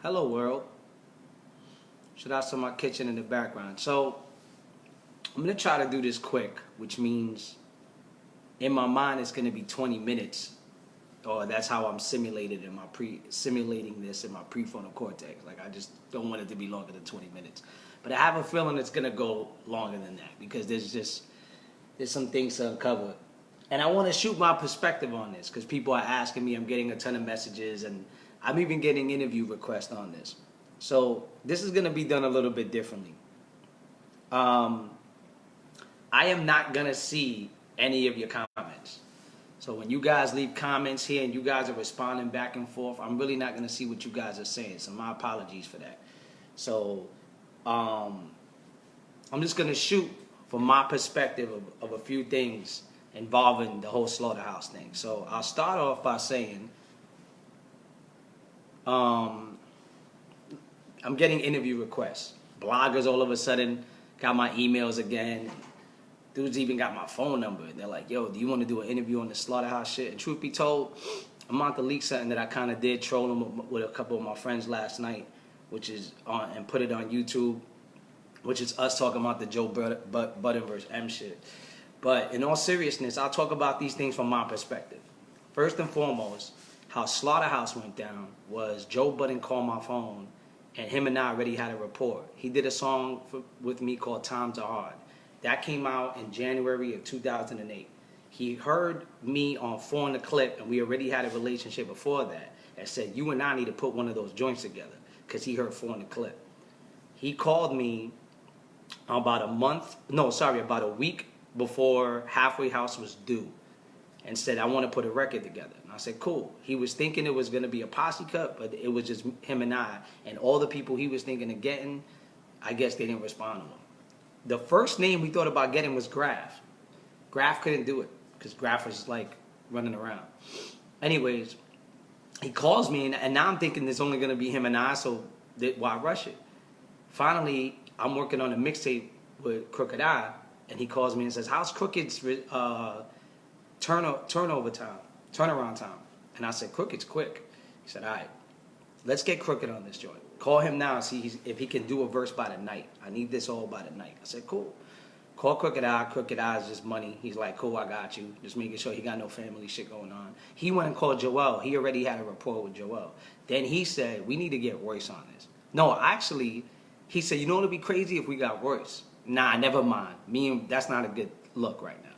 Hello world. Shout out to my kitchen in the background. So I'm gonna try to do this quick, which means in my mind it's gonna be 20 minutes, or that's how I'm simulating this in my prefrontal cortex. Like I just don't want it to be longer than 20 minutes. But I have a feeling it's gonna go longer than that because there's some things to uncover. And I want to shoot my perspective on this because people are asking me. I'm getting a ton of messages, and I'm even getting interview requests on this. So this is going to be done a little bit differently. I am not going to see any of your comments. So when you guys leave comments here and you guys are responding back and forth, I'm really not going to see what you guys are saying. So my apologies for that. So I'm just going to shoot from my perspective of a few things involving the whole Slaughterhouse thing. So I'll start off by saying I'm getting interview requests. Bloggers all of a sudden got my emails again. Dudes even got my phone number. They're like, yo, do you want to do an interview on the Slaughterhouse shit? And truth be told, I'm about to leak something that I kind of did troll them with a couple of my friends last night, which is on, and put it on YouTube, which is us talking about the Joe Budden versus M shit. But in all seriousness, I'll talk about these things from my perspective. First and foremost, how Slaughterhouse went down was Joe Budden called my phone, and him and I already had a rapport. He did a song with me called Times Are Hard. That came out in January of 2008. He heard me on Phone the Clip, and we already had a relationship before that, and said, you and I need to put one of those joints together, because he heard Phone the Clip. He called me about a week before Halfway House was due and said, I want to put a record together. And I said, cool. He was thinking it was going to be a posse cut, but it was just him and I. And all the people he was thinking of getting, I guess they didn't respond to him. The first name we thought about getting was Graf. Graf couldn't do it because Graf was like running around. Anyways, he calls me, and now I'm thinking there's only going to be him and I, so why rush it? Finally, I'm working on a mixtape with Crooked Eye, and he calls me and says, how's Crooked's turnaround time? And I said, Crooked's quick. He said, all right, let's get Crooked on this joint. Call him now and see if he can do a verse by the night. I need this all by the night. I said, cool. Call Crooked Eye. Crooked Eye is just money. He's like, cool, I got you. Just making sure he got no family shit going on. He went and called Joell. He already had a rapport with Joell. Then he said, we need to get Royce on this. No, actually, he said, you know what'd be crazy if we got Royce? Nah, never mind. That's not a good look right now.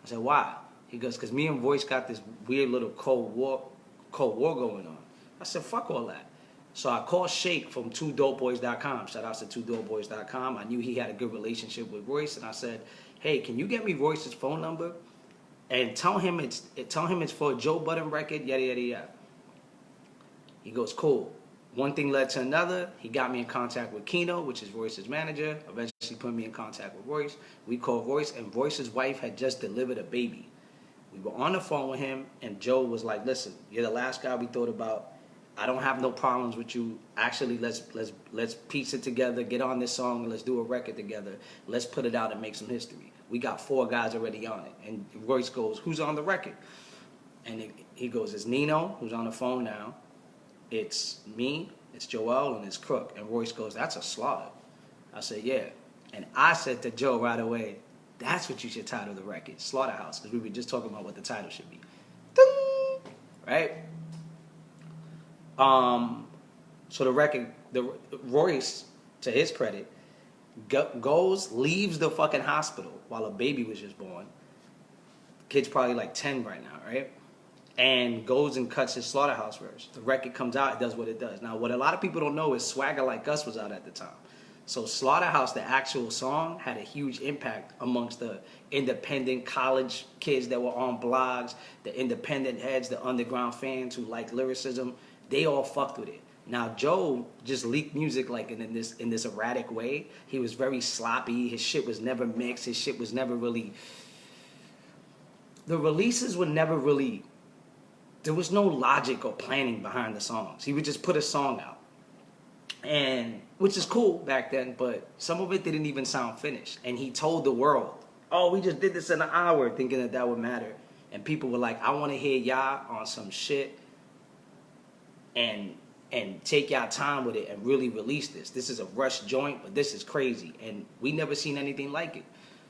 I said, why? He goes, because me and Royce got this weird little Cold War going on. I said, fuck all that. So I called Shake from 2dopeboys.com. Shout out to 2dopeboys.com. I knew he had a good relationship with Royce, and I said, hey, can you get me Royce's phone number and tell him it's for a Joe Budden record, yada, yada, yada. He goes, cool. One thing led to another. He got me in contact with Keno, which is Royce's manager. Eventually put me in contact with Royce. We called Royce, and Royce's wife had just delivered a baby. We were on the phone with him, and Joe was like, listen, you're the last guy we thought about. I don't have no problems with you. Actually, let's piece it together, get on this song, and let's do a record together. Let's put it out and make some history. We got 4 guys already on it. And Royce goes, who's on the record? And he goes, it's Nino, who's on the phone now. It's me, it's Joell, and it's Crook. And Royce goes, that's a slaughter. I said, yeah. And I said to Joe right away, that's what you should title the record, Slaughterhouse, because we were just talking about what the title should be. Ding! Right? So the record, Royce, to his credit, leaves the fucking hospital while a baby was just born. Kid's probably like 10 right now, right? And goes and cuts his Slaughterhouse verse. The record comes out, it does what it does. Now, what a lot of people don't know is Swagger Like Us was out at the time. So Slaughterhouse, the actual song, had a huge impact amongst the independent college kids that were on blogs, the independent heads, the underground fans who like lyricism. They all fucked with it. Now, Joe just leaked music like in this erratic way. He was very sloppy. His shit was never mixed. His shit was never really... The releases were never really... There was no logic or planning behind the songs. He would just put a song out. And which is cool back then, but some of it didn't even sound finished. And he told the world, oh, we just did this in an hour, thinking that would matter. And people were like, I want to hear y'all on some shit. And and take y'all time with it and really release this. This is a rush joint, but this is crazy. And we never seen anything like it.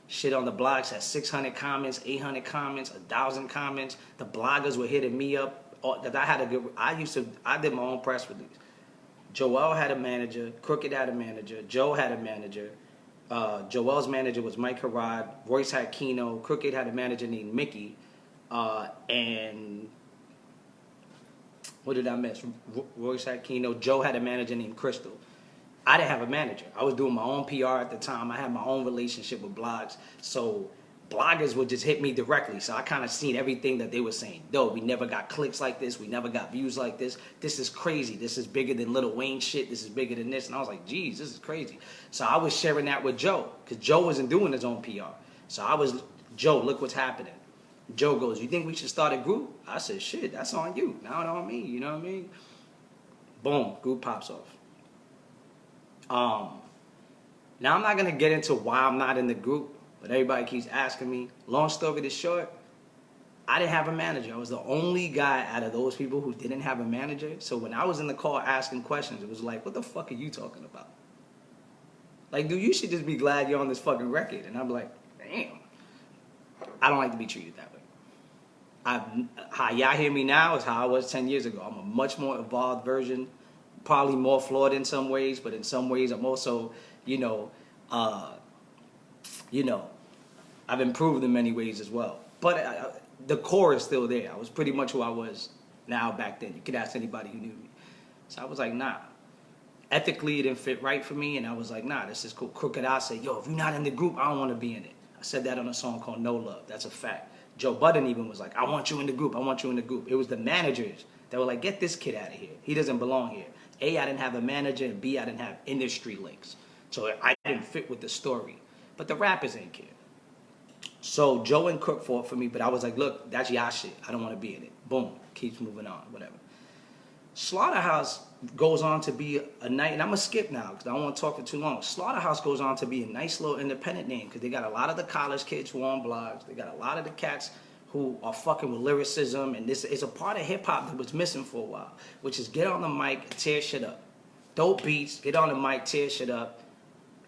Shit on the blogs had 600 comments, 800 comments, 1,000 comments. The bloggers were hitting me up. That I did my own press release. Joell had a manager, Crooked had a manager, Joe had a manager. Joell's manager was Mike Harrod, Royce had Keno, Crooked had a manager named Mickey, and what did I miss? Royce had Keno, Joe had a manager named Crystal. I didn't have a manager. I was doing my own PR at the time. I had my own relationship with blogs, so bloggers would just hit me directly. So I kind of seen everything that they were saying. Though we never got clicks like this. We never got views like this. This is crazy. This is bigger than Lil Wayne shit. This is bigger than this. And I was like, geez, this is crazy. So I was sharing that with Joe because Joe wasn't doing his own PR. So I was, Joe, look what's happening. Joe goes, you think we should start a group? I said, shit, that's on you. Now it's on me. You know what I mean? Boom, group pops off. Now I'm not going to get into why I'm not in the group. But everybody keeps asking me. Long story to short, I didn't have a manager. I was the only guy out of those people who didn't have a manager. So when I was in the call asking questions, it was like, what the fuck are you talking about? Like, dude, you should just be glad you're on this fucking record. And I'm like, damn. I don't like to be treated that way. How y'all hear me now is how I was 10 years ago. I'm a much more evolved version, probably more flawed in some ways, but in some ways I'm also, I've improved in many ways as well. But the core is still there. I was pretty much who I was now back then. You could ask anybody who knew me. So I was like, nah. Ethically, it didn't fit right for me, and I was like, nah, this is cool. Crooked I said, yo, if you're not in the group, I don't want to be in it. I said that on a song called No Love. That's a fact. Joe Budden even was like, I want you in the group. I want you in the group. It was the managers that were like, get this kid out of here. He doesn't belong here. A, I didn't have a manager, and B, I didn't have industry links. So I didn't fit with the story. But the rappers ain't care. So Joe and Crook fought for me, but I was like, look, that's y'all shit. I don't want to be in it. Boom. Keeps moving on, whatever. Slaughterhouse goes on to be a night, and I'm going to skip now because I don't want to talk for too long. Slaughterhouse goes on to be a nice little independent name because they got a lot of the college kids who are on blogs. They got a lot of the cats who are fucking with lyricism, and this is a part of hip-hop that was missing for a while, which is get on the mic and tear shit up. Dope beats, get on the mic, tear shit up,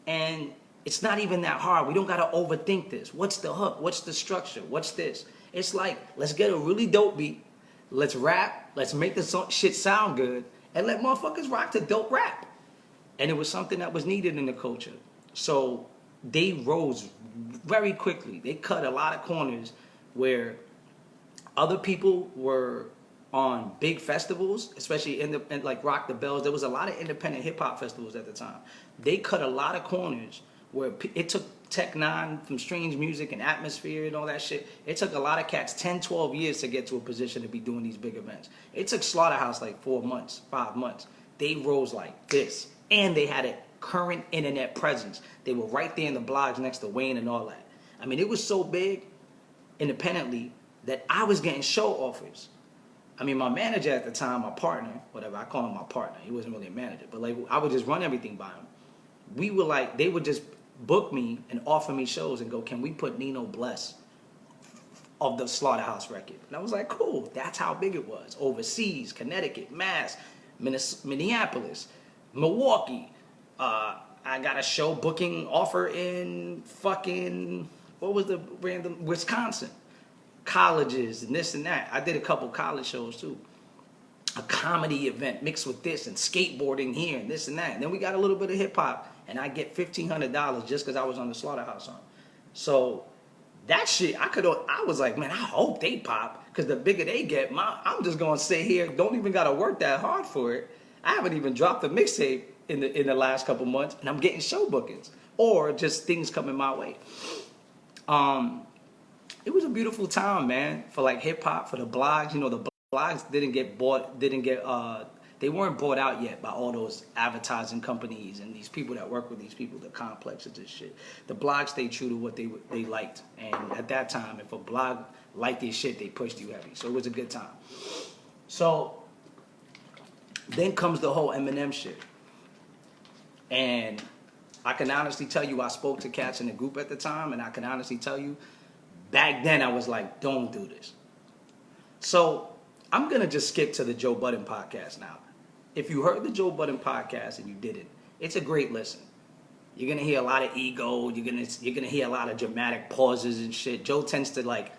and it's not even that hard. We don't got to overthink this. What's the hook? What's the structure? What's this? It's like, let's get a really dope beat. Let's rap. Let's make the shit sound good. And let motherfuckers rock to dope rap. And it was something that was needed in the culture. So they rose very quickly. They cut a lot of corners where other people were on big festivals, especially in like Rock the Bells. There was a lot of independent hip-hop festivals at the time. They cut a lot of corners where it took Tech Nine from Strange Music and Atmosphere and all that shit. It took a lot of cats 10, 12 years to get to a position to be doing these big events. It took Slaughterhouse like 4 months, 5 months. They rose like this. And they had a current internet presence. They were right there in the blogs next to Wayne and all that. I mean, it was so big independently that I was getting show offers. I mean, my manager at the time, my partner, whatever, I call him my partner. He wasn't really a manager, but like I would just run everything by him. We were like, they would just book me and offer me shows and go, can we put Nino Bless of the Slaughterhouse record? And I was like, cool. That's how big it was. Overseas, Connecticut, Mass, Minneapolis, Milwaukee. I got a show booking offer in fucking, what was the random, Wisconsin. Colleges and this and that. I did a couple college shows too. A comedy event mixed with this and skateboarding here and this and that. And then we got a little bit of hip hop and I get $1,500 just because I was on the Slaughterhouse song. So that shit, I was like, man, I hope they pop because the bigger they get, I'm just gonna sit here, don't even gotta work that hard for it. I haven't even dropped the mixtape in the last couple months and I'm getting show bookings or just things coming my way. It was a beautiful time, man, for like hip hop, for the blogs. You know, the blogs they weren't bought out yet by all those advertising companies and these people that work with these people, the complexes and shit. The blogs stayed true to what they liked. And at that time, if a blog liked their shit, they pushed you heavy. So it was a good time. So then comes the whole Eminem shit. And I can honestly tell you, I spoke to cats in the group at the time, and I can honestly tell you, back then I was like, don't do this. So I'm going to just skip to the Joe Budden podcast now. if you heard the Joe Budden podcast and you didn't, it's a great listen. You're gonna hear a lot of ego. You're gonna hear a lot of dramatic pauses and shit. Joe tends to like.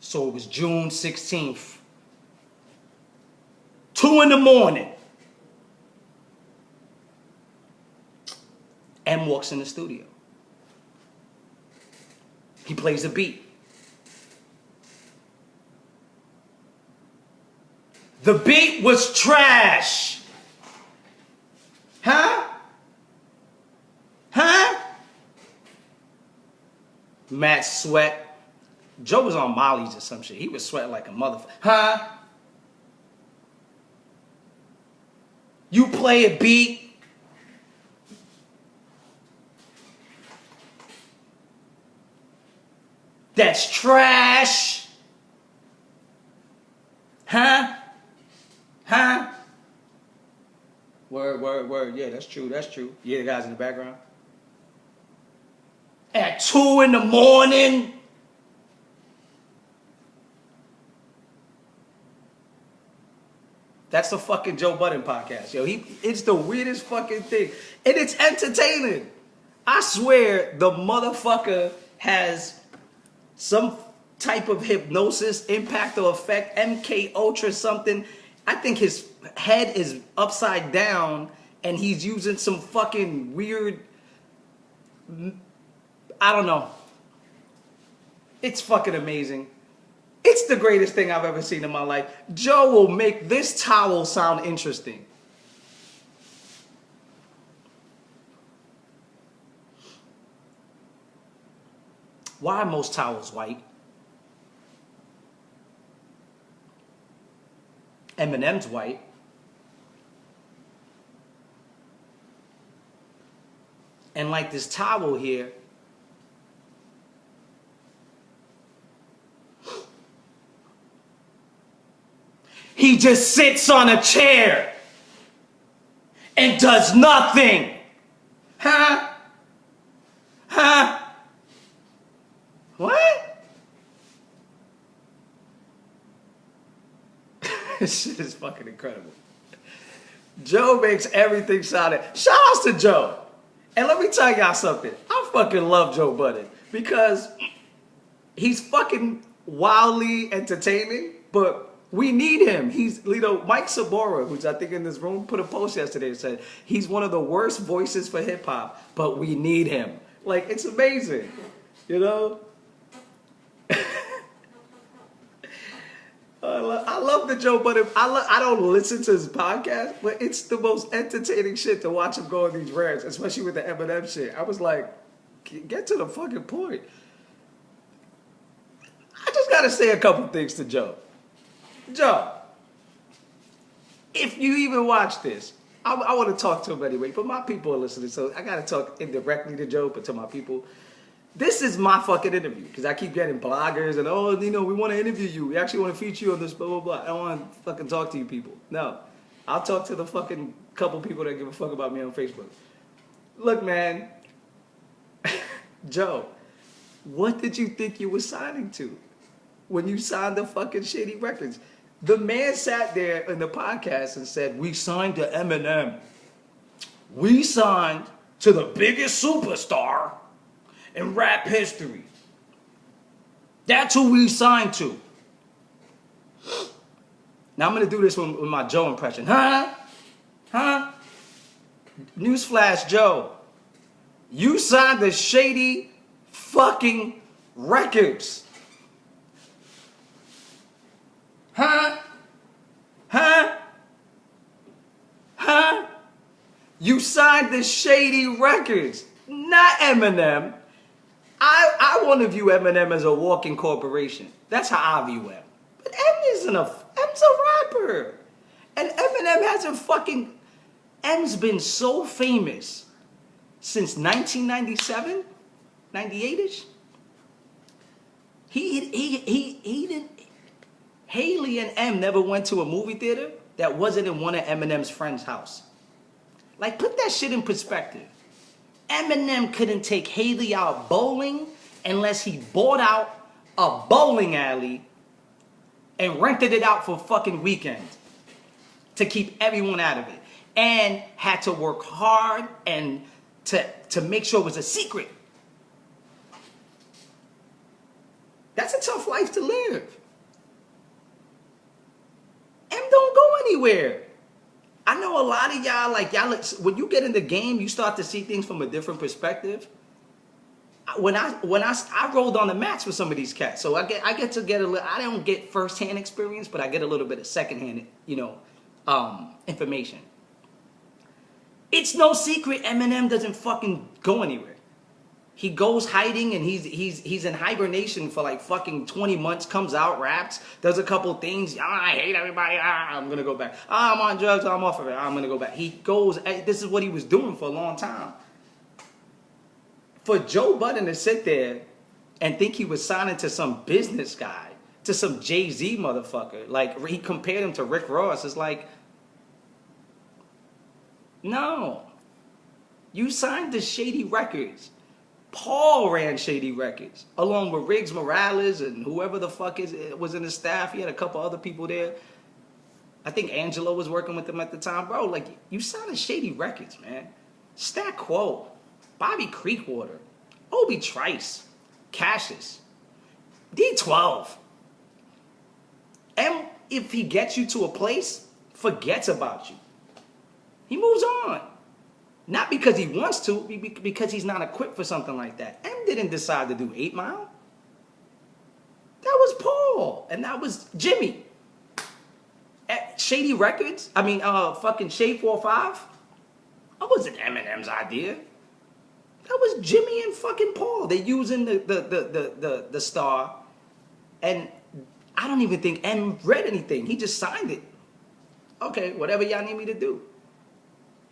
So it was June 16th, 2 a.m. M walks in the studio. He plays a beat. The beat was trash. Huh? Matt sweat. Joe was on Molly's or some shit. He was sweating like a motherfucker. Huh? You play a beat. That's trash. Huh? Word. Yeah, that's true. You hear the guys in the background? At 2 a.m. That's the fucking Joe Budden podcast, yo. It's the weirdest fucking thing. And it's entertaining. I swear the motherfucker has some type of hypnosis, impact or effect, MK Ultra something. I think his head is upside down and he's using some fucking weird, I don't know. It's fucking amazing. It's the greatest thing I've ever seen in my life. Joe will make this towel sound interesting. Why are most towels white? Eminem's white. And like this towel here, he just sits on a chair and does nothing. Huh? What? This shit is fucking incredible. Joe makes everything sound. Shout outs to Joe. And let me tell y'all something. I fucking love Joe Budden because he's fucking wildly entertaining, but we need him. He's, Mike Sabora, who's I think in this room, put a post yesterday and said he's one of the worst voices for hip hop, but we need him. Like, it's amazing, you know? I love the Joe Budden. I don't listen to his podcast, but it's the most entertaining shit to watch him go on these rants, especially with the Eminem shit. I was like, get to the fucking point. I just gotta say a couple things to Joe. Joe, if you even watch this, I want to talk to him anyway, but my people are listening, so I gotta talk indirectly to Joe, but to my people. This is my fucking interview, because I keep getting bloggers and, oh, Nino, we want to interview you. We actually want to feature you on this, blah, blah, blah. I don't want to fucking talk to you people. No. I'll talk to the fucking couple people that give a fuck about me on Facebook. Look, man. Joe, what did you think you were signing to when you signed the fucking Shady Records? The man sat there in the podcast and said, we signed to Eminem. We signed to the biggest superstar in rap history. That's who we signed to. Now I'm going to do this with my Joe impression. Huh? Newsflash, Joe. You signed the Shady fucking Records. Huh? You signed the Shady Records, not Eminem. I want to view Eminem as a walking corporation. That's how I view him. But M's a rapper. And Eminem hasn't fucking... M's been so famous since 1997, 98-ish. He didn't... Haley and M never went to a movie theater that wasn't in one of Eminem's friends' house. Like, put that shit in perspective. Eminem couldn't take Haley out bowling unless he bought out a bowling alley and rented it out for fucking weekend to keep everyone out of it, and had to work hard and to make sure it was a secret. That's a tough life to live. M don't go anywhere. I know a lot of y'all, like, when you get in the game, you start to see things from a different perspective. When I rolled on the mats with some of these cats, so I get to get a little. I don't get firsthand experience, but I get a little bit of secondhand, information. It's no secret Eminem doesn't fucking go anywhere. He goes hiding and he's in hibernation for like fucking 20 months, comes out, raps, does a couple things. I hate everybody. I'm going to go back. I'm on drugs. I'm off of it. I'm going to go back. He goes, this is what he was doing for a long time. For Joe Budden to sit there and think he was signing to some business guy, to some Jay-Z motherfucker, like he compared him to Rick Ross, it's like, no. You signed to Shady Records. Paul ran Shady Records, along with Riggs Morales and whoever the fuck was in the staff. He had a couple other people there. I think Angelo was working with them at the time. Bro, like, you signed to Shady Records, man. Stat Quo, Bobby Creekwater, Obi Trice, Cassius, D12. And if he gets you to a place, forgets about you. He moves on. Not because he wants to, because he's not equipped for something like that. M didn't decide to do 8 Mile. That was Paul. And that was Jimmy. At Shady Records, fucking Shade 45. That wasn't Eminem's idea. That was Jimmy and fucking Paul. They using the star. And I don't even think M read anything. He just signed it. Okay, whatever y'all need me to do.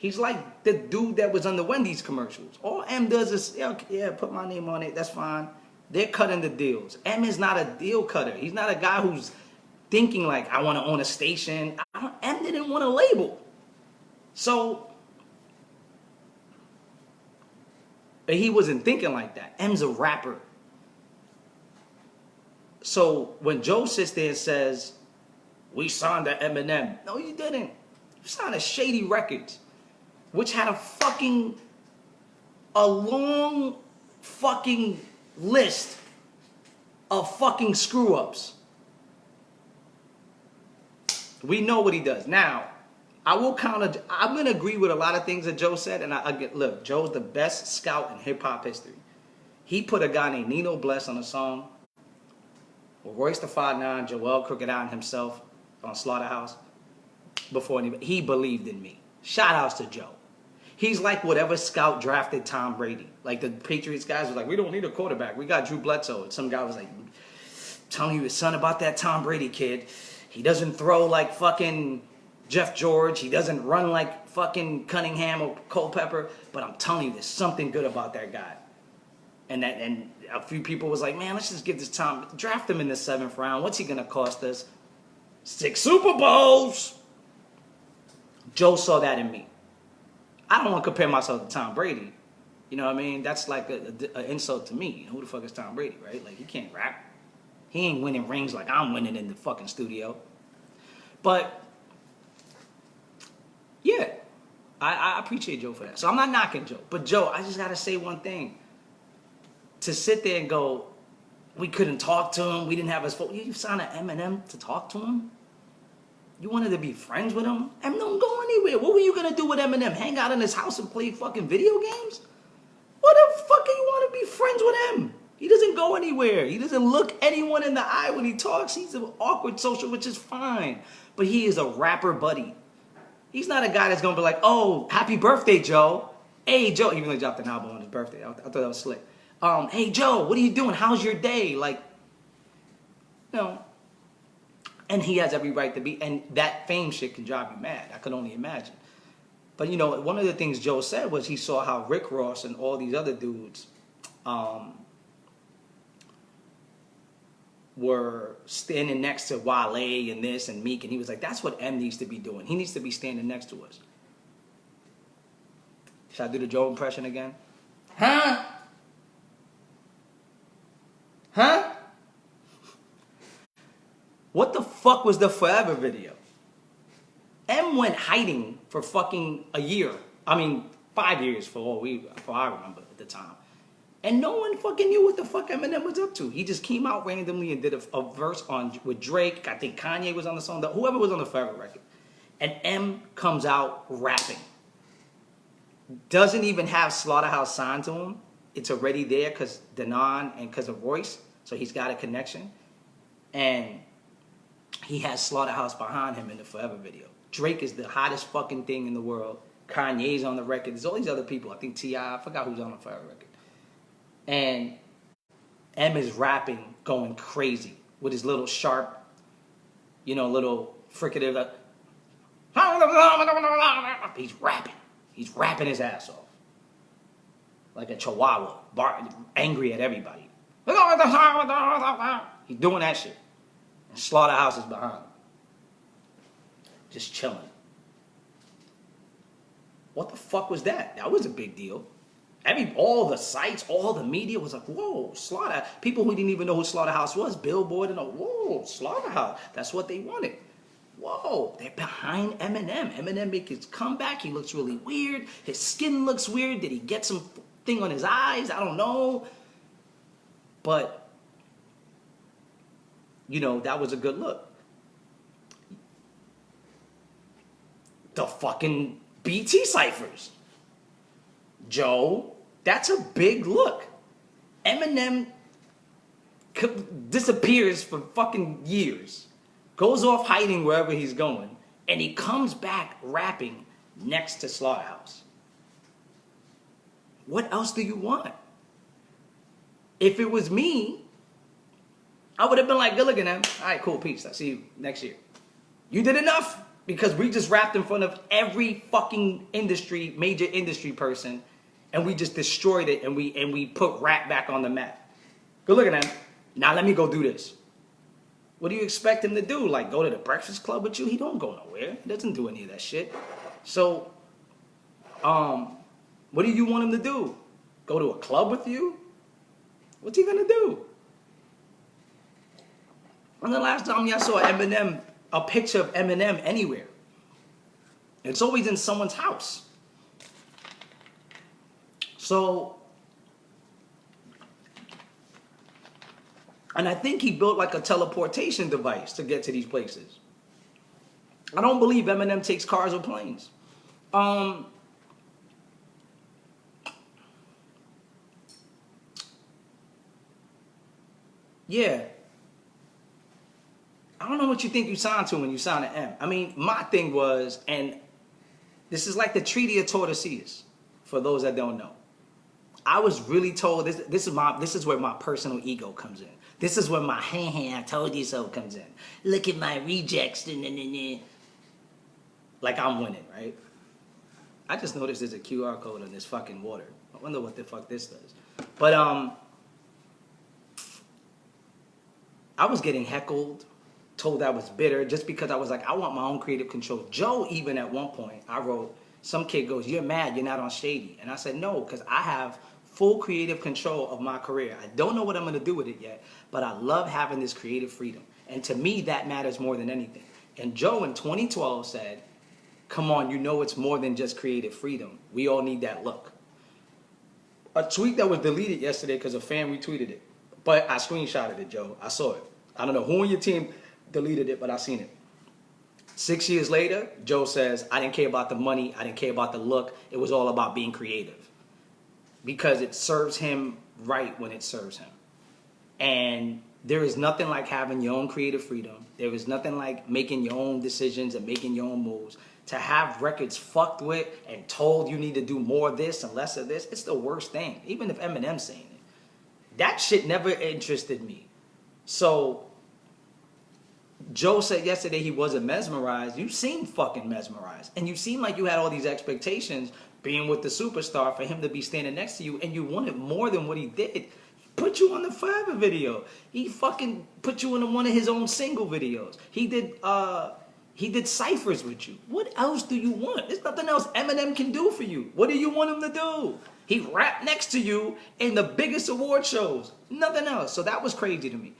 He's like the dude that was on the Wendy's commercials. All M does is, yeah, put my name on it. That's fine. They're cutting the deals. M is not a deal cutter. He's not a guy who's thinking like, I want to own a station. M didn't want a label. So, he wasn't thinking like that. M's a rapper. So, when Joe sits there and says, we signed to Eminem. No, you didn't. You signed to Shady Records, which had a long fucking list of fucking screw-ups. We know what he does. Now, I'm going to agree with a lot of things that Joe said, and look, Joe's the best scout in hip-hop history. He put a guy named Nino Bless on a song with Royce the 5'9", Joell Crooked Eye himself on Slaughterhouse before anybody. He believed in me. Shout outs to Joe. He's like whatever scout drafted Tom Brady. Like the Patriots guys was like, we don't need a quarterback. We got Drew Bledsoe. And some guy was like, telling you his son about that Tom Brady kid. He doesn't throw like fucking Jeff George. He doesn't run like fucking Cunningham or Culpepper. But I'm telling you, there's something good about that guy. And a few people was like, man, let's just give this Tom, draft him in the 7th round. What's he going to cost us? 6 Super Bowls. Joe saw that in me. I don't want to compare myself to Tom Brady. You know what I mean? That's like an insult to me. Who the fuck is Tom Brady, right? Like, he can't rap. He ain't winning rings like I'm winning in the fucking studio. But, yeah, I appreciate Joe for that. So I'm not knocking Joe. But Joe, I just got to say one thing. To sit there and go, we couldn't talk to him. We didn't have his phone. You signed an Eminem to talk to him? You wanted to be friends with him? Eminem don't go anywhere. What were you going to do with Eminem? Hang out in his house and play fucking video games? What the fuck do you want to be friends with him? He doesn't go anywhere. He doesn't look anyone in the eye when he talks. He's an awkward social, which is fine. But he is a rapper buddy. He's not a guy that's going to be like, oh, happy birthday, Joe. Hey, Joe. Even though he dropped an album on his birthday. I thought that was slick. Hey, Joe, what are you doing? How's your day? Like, you know. And he has every right to be. And that fame shit can drive you mad. I could only imagine. But, you know, one of the things Joe said was he saw how Rick Ross and all these other dudes were standing next to Wale and this and Meek. And he was like, that's what M needs to be doing. He needs to be standing next to us. Should I do the Joe impression again? Huh? Huh? What the fuck was the Forever video? M went hiding for fucking a year. I mean, 5 years for I remember at the time. And no one fucking knew what the fuck Eminem was up to. He just came out randomly and did a verse with Drake. I think Kanye was on the song, whoever was on the Forever record. And M comes out rapping. Doesn't even have Slaughterhouse signed to him. It's already there because Denon and because of Royce. So he's got a connection. And he has Slaughterhouse behind him in the Forever video. Drake is the hottest fucking thing in the world. Kanye's on the record. There's all these other people. I think T.I. I forgot who's on the Forever record. And M is rapping, going crazy with his little sharp, little fricative. He's rapping. He's rapping his ass off. Like a chihuahua, angry at everybody. He's doing that shit. And Slaughterhouse is behind him. Just chilling. What the fuck was that? That was a big deal. All the sites, all the media was like, whoa, Slaughter. People who didn't even know who Slaughterhouse was, Billboard, and whoa, Slaughterhouse. That's what they wanted. Whoa, they're behind Eminem. Eminem makes his comeback. He looks really weird. His skin looks weird. Did he get something on his eyes? I don't know. But, that was a good look. The fucking BT ciphers. Joe, that's a big look. Eminem disappears for fucking years. Goes off hiding wherever he's going. And he comes back rapping next to Slaughterhouse. What else do you want? If it was me, I would have been like, good looking, Em. All right, cool, peace. I'll see you next year. You did enough because we just rapped in front of every fucking major industry person, and we just destroyed it, and we put rap back on the map. Good looking, Em. Now let me go do this. What do you expect him to do? Like, go to the Breakfast Club with you? He don't go nowhere. He doesn't do any of that shit. So, what do you want him to do? Go to a club with you? What's he gonna do? When the last time y'all saw Eminem, a picture of Eminem anywhere? It's always in someone's house. So, and I think he built like a teleportation device to get to these places. I don't believe Eminem takes cars or planes. Yeah. I don't know what you think you signed to when you signed an M. I mean, my thing was, and this is like the Treaty of Tordesillas, for those that don't know. I was really told, this is where my personal ego comes in. This is where my I told you so comes in. Look at my rejects. Like I'm winning, right? I just noticed there's a QR code on this fucking water. I wonder what the fuck this does. But I was getting heckled, told I was bitter, just because I was like, I want my own creative control. Joe, even at one point, I wrote, some kid goes, you're mad, you're not on Shady. And I said, no, because I have full creative control of my career. I don't know what I'm going to do with it yet, but I love having this creative freedom. And to me, that matters more than anything. And Joe in 2012 said, come on, you know it's more than just creative freedom. We all need that look. A tweet that was deleted yesterday because a fan retweeted it. But I screenshotted it, Joe. I saw it. I don't know who on your team deleted it, but I seen it. 6 years later, Joe says, I didn't care about the money. I didn't care about the look. It was all about being creative. Because it serves him right when it serves him. And there is nothing like having your own creative freedom. There is nothing like making your own decisions and making your own moves. To have records fucked with and told you need to do more of this and less of this, it's the worst thing. Even if Eminem's saying it. That shit never interested me. So, Joe said yesterday he wasn't mesmerized. You seemed fucking mesmerized. And you seemed like you had all these expectations being with the superstar for him to be standing next to you, and you wanted more than what he did. He put you on the Forever video. He fucking put you in one of his own single videos. He did ciphers with you. What else do you want? There's nothing else Eminem can do for you. What do you want him to do? He rapped next to you in the biggest award shows. Nothing else. So that was crazy to me.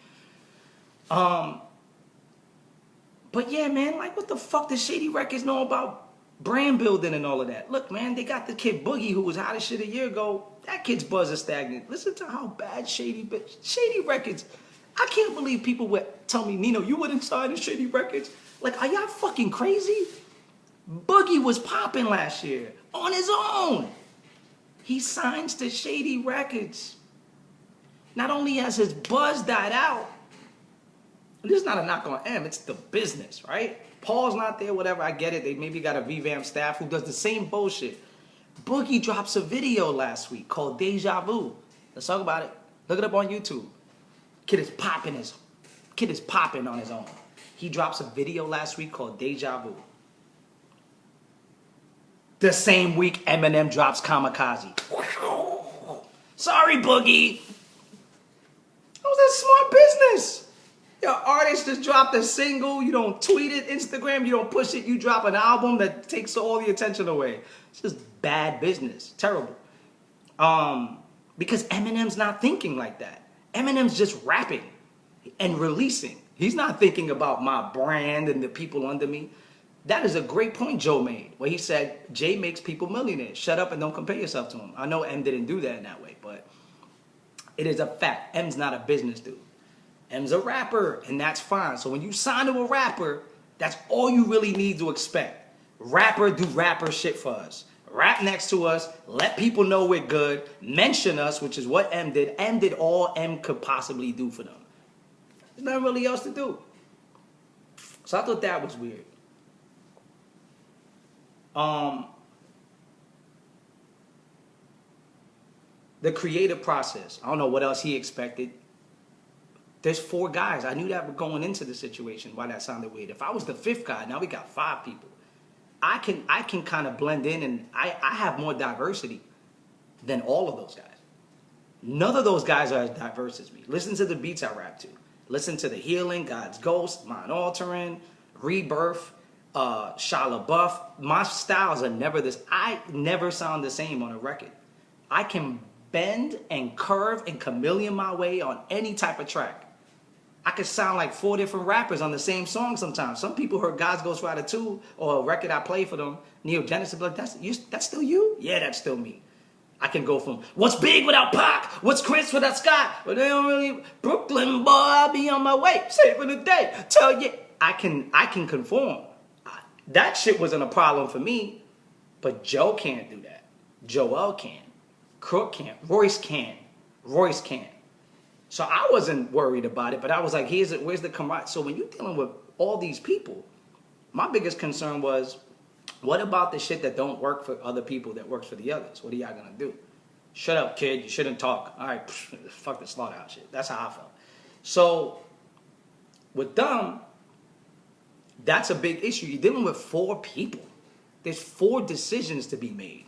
But yeah, man, like what the fuck does Shady Records know about brand building and all of that? Look, man, they got the kid Boogie who was hot as shit a year ago. That kid's buzz is stagnant. Listen to how bad Shady Records. I can't believe people would tell me, Nino, you wouldn't sign to Shady Records. Like, are y'all fucking crazy? Boogie was popping last year on his own. He signs to Shady Records. Not only has his buzz died out, this is not a knock on M, it's the business, right? Paul's not there, whatever, I get it. They maybe got a revamped staff who does the same bullshit. Boogie drops a video last week called Deja Vu. Let's talk about it. Look it up on YouTube. Kid is popping on his own. He drops a video last week called Deja Vu. The same week Eminem drops Kamikaze. Sorry, Boogie. How's that smart business? Your artist just dropped a single, you don't tweet it, Instagram, you don't push it, you drop an album that takes all the attention away. It's just bad business. Terrible. Because Eminem's not thinking like that. Eminem's just rapping and releasing. He's not thinking about my brand and the people under me. That is a great point Joe made, where he said, Jay makes people millionaires. Shut up and don't compare yourself to him. I know M didn't do that in that way, but it is a fact. M's not a business dude. M's a rapper, and that's fine. So when you sign to a rapper, that's all you really need to expect. Rapper do rapper shit for us. Rap next to us, let people know we're good, mention us, which is what M did. M did all M could possibly do for them. There's nothing really else to do. So I thought that was weird. The creative process. I don't know what else he expected. There's 4 guys. I knew that were going into the situation, why that sounded weird. If I was the 5th guy, now we got 5 people. I can kind of blend in, and I have more diversity than all of those guys. None of those guys are as diverse as me. Listen to the beats I rap to. Listen to The Healing, God's Ghost, Mind Altering, Rebirth, Shia LaBeouf. My styles are never this. I never sound the same on a record. I can bend and curve and chameleon my way on any type of track. I could sound like 4 different rappers on the same song sometimes. Some people heard God's Ghost Rider 2 or a record I play for them, Neo Genesis, like, that's still you? Yeah, that's still me. I can go from, what's big without Pac? What's Chris without Scott? But they don't really, Brooklyn boy, I'll be on my way. Saving the day. Tell you, I can conform. That shit wasn't a problem for me, but Joe can't do that. Joell can. Crook can't. Royce can. Royce can. So I wasn't worried about it, but I was like, where's the camaraderie? So when you're dealing with all these people, my biggest concern was, what about the shit that don't work for other people that works for the others? What are y'all gonna do? Shut up, kid. You shouldn't talk. All right, fuck the Slaughterhouse shit. That's how I felt. So with them, that's a big issue. You're dealing with 4 people. There's 4 decisions to be made.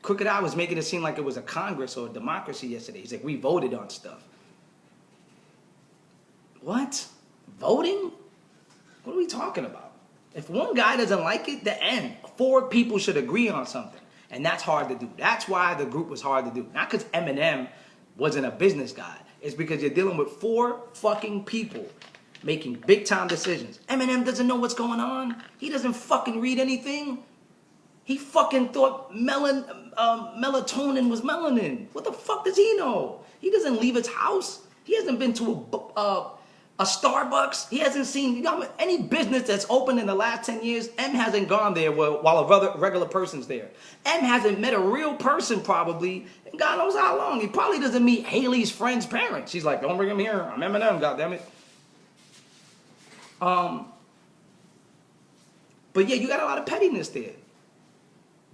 Crooked Eye was making it seem like it was a Congress or a democracy yesterday. He's like, we voted on stuff. What? Voting? What are we talking about? If one guy doesn't like it, the end. 4 people should agree on something. And that's hard to do. That's why the group was hard to do. Not because Eminem wasn't a business guy. It's because you're dealing with 4 fucking people making big time decisions. Eminem doesn't know what's going on. He doesn't fucking read anything. He fucking thought melatonin was melanin. What the fuck does he know? He doesn't leave his house. He hasn't been to a Starbucks. He hasn't seen any business that's open in the last 10 years. M hasn't gone there while a regular person's there. M hasn't met a real person probably in God knows how long. He probably doesn't meet Haley's friend's parents. She's like, don't bring him here. I'm Eminem, goddammit. But yeah, you got a lot of pettiness there.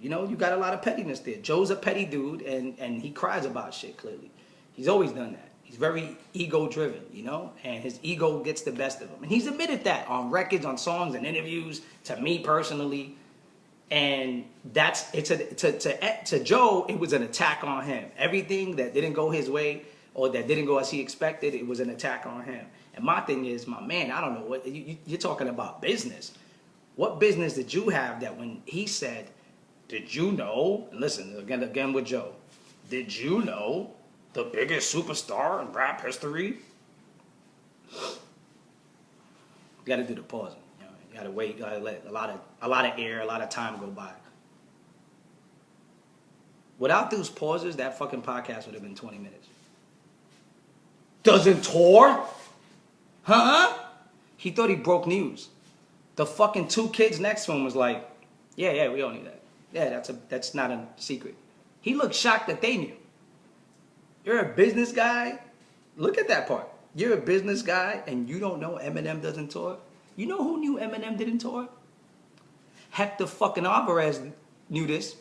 You know, you got a lot of pettiness there. Joe's a petty dude, and he cries about shit, clearly. He's always done that. He's very ego-driven, you know? And his ego gets the best of him. And he's admitted that on records, on songs, and interviews, to me personally. And to Joe, it was an attack on him. Everything that didn't go his way or that didn't go as he expected, it was an attack on him. And my thing is, my man, I don't know, what you're talking about business. What business did you have that when he said, did you know, and listen, again with Joe, did you know the biggest superstar in rap history? You gotta do the pausing. Gotta wait. Gotta let a lot of air, a lot of time go by. Without those pauses, that fucking podcast would have been 20 minutes. Doesn't tour? Huh? He thought he broke news. The fucking 2 kids next to him was like, yeah, we all knew that. Yeah, that's not a secret. He looked shocked that they knew. You're a business guy. Look at that part. You're a business guy and you don't know Eminem doesn't tour? You know who knew Eminem didn't tour? Hector fucking Alvarez knew this.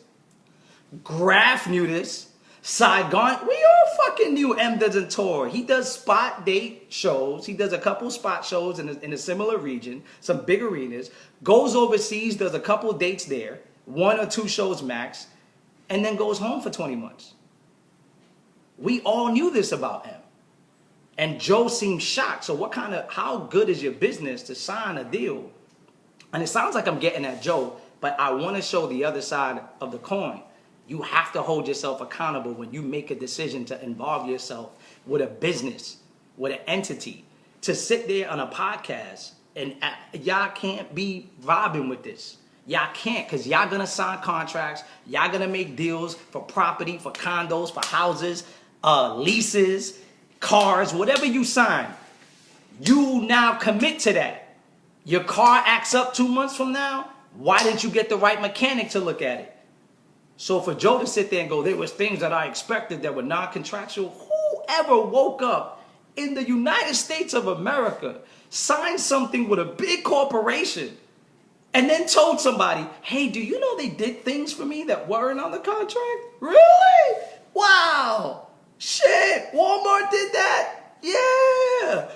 Graf knew this. Saigon, we all fucking knew M doesn't tour. He does spot date shows. He does a couple spot shows in a similar region, some big arenas. Goes overseas, does a couple dates there, 1 or 2 shows max, and then goes home for 20 months. We all knew this about M. And Joe seemed shocked. So how good is your business to sign a deal? And it sounds like I'm getting at Joe, but I want to show the other side of the coin. You have to hold yourself accountable when you make a decision to involve yourself with a business, with an entity. To sit there on a podcast and y'all can't be vibing with this. Y'all can't, because y'all going to sign contracts. Y'all going to make deals for property, for condos, for houses, leases, cars, whatever you sign. You now commit to that. Your car acts up 2 months from now. Why didn't you get the right mechanic to look at it? So for Joe to sit there and go, there was things that I expected that were non-contractual. Whoever woke up in the United States of America, signed something with a big corporation, and then told somebody, hey, do you know they did things for me that weren't on the contract? Really? Wow. Shit, Walmart did that? Yeah.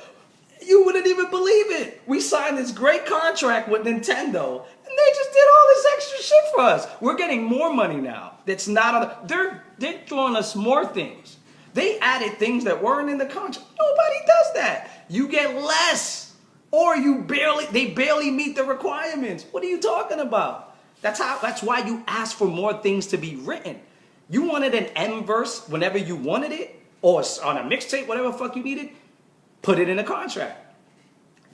You wouldn't even believe it. We signed this great contract with Nintendo, and they just did all this extra shit for us. We're getting more money now. That's not on the... They're throwing us more things. They added things that weren't in the contract. Nobody does that. You get less. Or they barely meet the requirements. What are you talking about? That's why you ask for more things to be written. You wanted an M verse whenever you wanted it, or on a mixtape, whatever the fuck you needed, put it in a contract.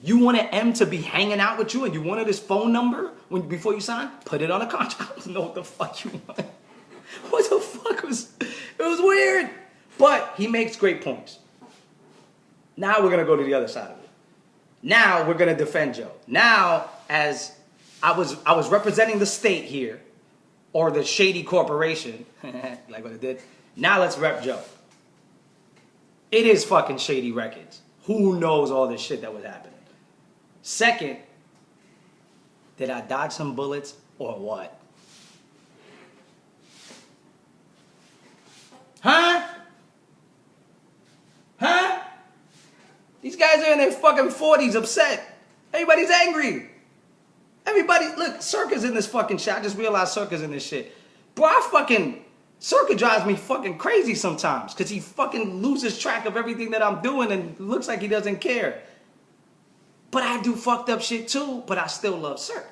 You wanted M to be hanging out with you and you wanted his phone number before you signed, put it on a contract. I don't know what the fuck you want. What the fuck it was weird. But he makes great points. Now we're going to go to the other side of it. Now we're going to defend Joe. Now, as I was representing the state here, or the shady corporation, like what it did. Now let's rep Joe. It is fucking Shady Records. Who knows all this shit that was happening? Second, did I dodge some bullets or what? Huh? These guys are in their fucking 40s upset. Everybody's angry. Everybody, look, Circa's in this fucking shit. I just realized Circa's in this shit. Bro, Circa drives me fucking crazy sometimes because he fucking loses track of everything that I'm doing and looks like he doesn't care. But I do fucked up shit too, but I still love Circa.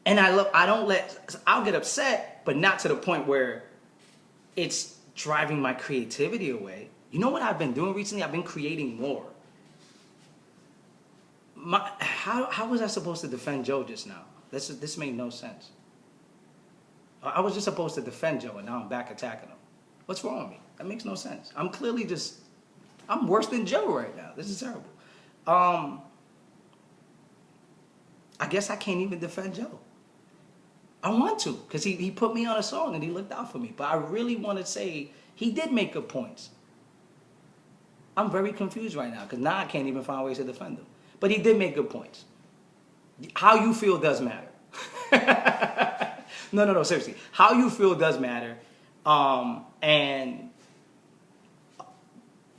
And I'll get upset, but not to the point where it's driving my creativity away. You know what I've been doing recently? I've been creating more. How was I supposed to defend Joe just now? This made no sense. I was just supposed to defend Joe, and now I'm back attacking him. What's wrong with me? That makes no sense. I'm worse than Joe right now. This is terrible. I guess I can't even defend Joe. I want to, because he put me on a song and he looked out for me. But I really want to say he did make good points. I'm very confused right now, because now I can't even find ways to defend him. But he did make good points. How you feel does matter. No, seriously. How you feel does matter. And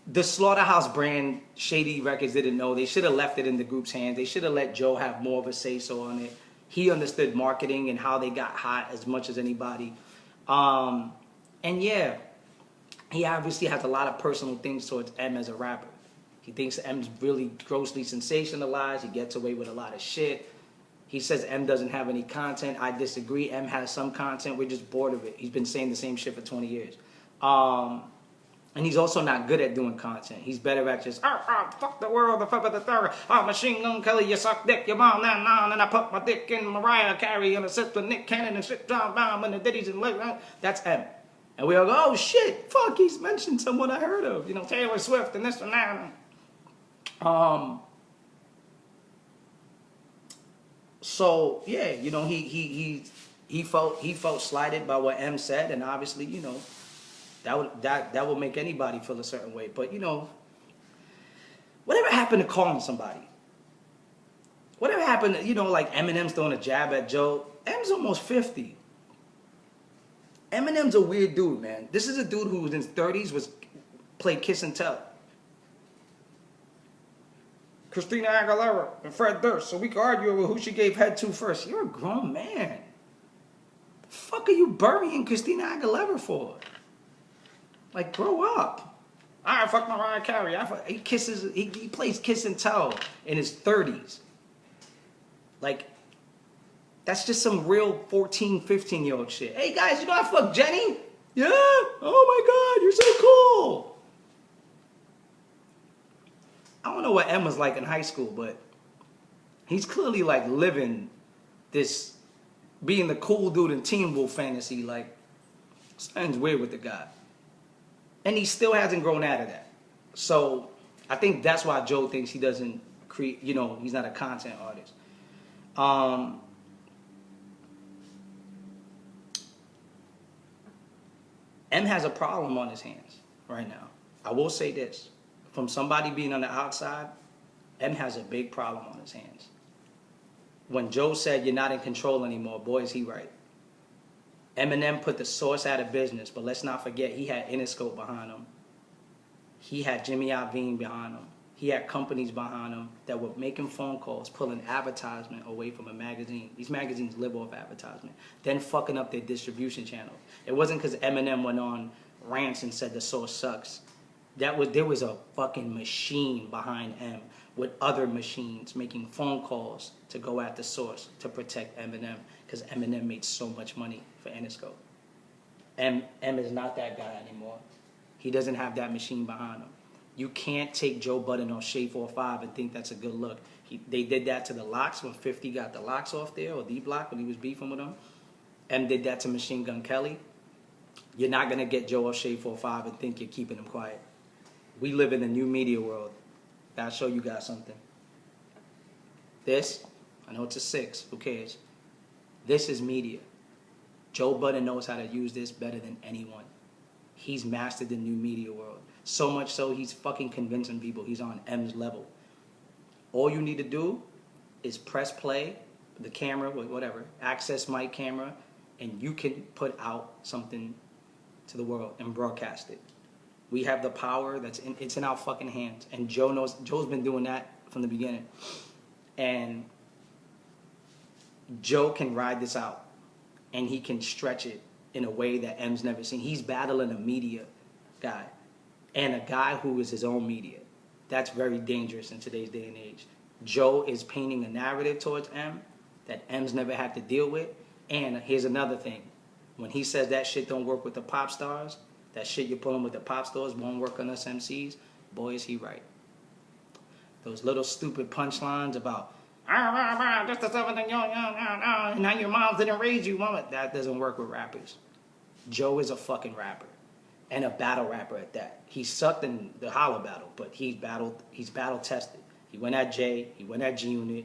the Slaughterhouse brand, Shady Records, didn't know. They should have left it in the group's hands. They should have let Joe have more of a say-so on it. He understood marketing and how they got hot as much as anybody. And yeah, he obviously has a lot of personal things towards M as a rapper. He thinks M's really grossly sensationalized. He gets away with a lot of shit. He says M doesn't have any content. I disagree. M has some content. We're just bored of it. He's been saying the same shit for 20 years. And he's also not good at doing content. He's better at just, fuck the world, the fuck of the third. Machine Gun Kelly, you suck dick, your mom, and I put my dick in Mariah Carey and I sit with Nick Cannon and shit down and the ditties and that's M. And we all go, oh shit, fuck, he's mentioned someone I heard of. You know, Taylor Swift and this and that. So yeah, you know, he felt slighted by what M said, and obviously, you know, that would make anybody feel a certain way. But you know, whatever happened to calling somebody? Whatever happened to, you know, like Eminem's throwing a jab at Joe. M's almost 50. Eminem's a weird dude, man. This is a dude who was in his 30s, played Kiss and Tell. Christina Aguilera and Fred Durst, so we could argue over who she gave head to first. You're a grown man. The fuck are you burying Christina Aguilera for? Like, grow up. I fuck Mariah Carey. He plays Kiss and Tell in his 30s. Like, that's just some real 14, 15-year-old shit. Hey guys, you know I fuck Jenny? Yeah? Oh my God, you're so cool. I don't know what M was like in high school, but he's clearly like living this, being the cool dude in Teen Wolf fantasy. Like, something's weird with the guy. And he still hasn't grown out of that. So I think that's why Joe thinks he doesn't create, you know, he's not a content artist. M has a problem on his hands right now. I will say this. From somebody being on the outside, M has a big problem on his hands. When Joe said you're not in control anymore, boy, is he right. Eminem put the Source out of business, but let's not forget he had Interscope behind him. He had Jimmy Iovine behind him. He had companies behind him that were making phone calls, pulling advertisement away from a magazine. These magazines live off advertisement. Then fucking up their distribution channel. It wasn't because Eminem went on rants and said the Source sucks. There was a fucking machine behind M with other machines making phone calls to go at the Source to protect Eminem because Eminem made so much money for Interscope. M is not that guy anymore. He doesn't have that machine behind him. You can't take Joe Budden on Shade 4-5 and think that's a good look. They did that to the Locks when 50 got the Locks off there, or D-Block when he was beefing with him. M did that to Machine Gun Kelly. You're not going to get Joe on Shade 4-5 and think you're keeping him quiet. We live in a new media world. Gotta show you guys something. This, I know it's a 6, who cares? This is media. Joe Budden knows how to use this better than anyone. He's mastered the new media world. So much so, he's fucking convincing people he's on M's level. All you need to do is press play, the camera, whatever, access mic camera, and you can put out something to the world and broadcast it. We have the power it's in our fucking hands. And Joe's been doing that from the beginning. And Joe can ride this out. And he can stretch it in a way that M's never seen. He's battling a media guy. And a guy who is his own media. That's very dangerous in today's day and age. Joe is painting a narrative towards M that M's never had to deal with. And here's another thing. When he says that shit don't work with the pop stars, that shit you're pulling with the pop stars won't work on us MCs, boy, is he right. Those little stupid punchlines about, just the stuff and now your mom didn't raise you, mama. That doesn't work with rappers. Joe is a fucking rapper. And a battle rapper at that. He sucked in the Hollow battle, but he's battle tested. He went at Jay, he went at G-Unit,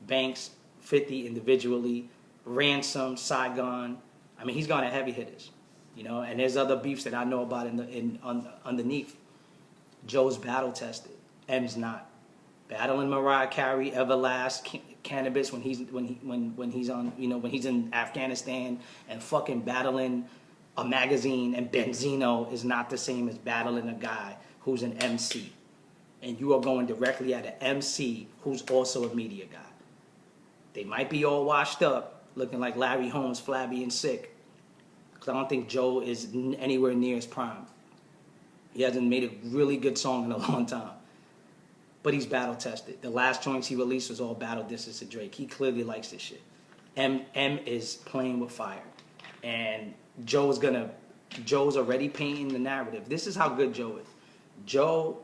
Banks, 50 individually, Ransom, Saigon. I mean, he's gone at heavy hitters. You know, and there's other beefs that I know about underneath. Joe's battle tested. M's not. Battling Mariah Carey, Everlast, Cannabis when he's on, you know, when he's in Afghanistan, and fucking battling a magazine and Benzino is not the same as battling a guy who's an MC. And you are going directly at an MC who's also a media guy. They might be all washed up, looking like Larry Holmes, flabby and sick. Because I don't think Joe is anywhere near his prime. He hasn't made a really good song in a long time. But he's battle tested. The last joints he released was all battle disses to Drake. He clearly likes this shit. M is playing with fire. And Joe's gonna Joe's already painting the narrative. This is how good Joe is. Joe,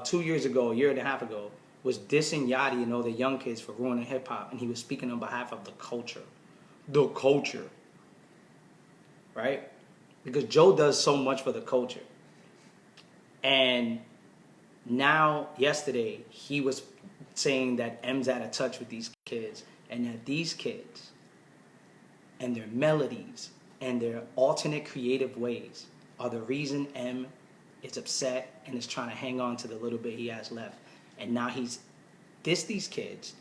2 years ago, a year and a half ago, was dissing Yachty and all the young kids for ruining hip hop, and he was speaking on behalf of the culture. The culture. Right? Because Joe does so much for the culture. And now, yesterday, he was saying that M's out of touch with these kids, and that these kids and their melodies and their alternate creative ways are the reason M is upset and is trying to hang on to the little bit he has left. And now he's dissed these kids,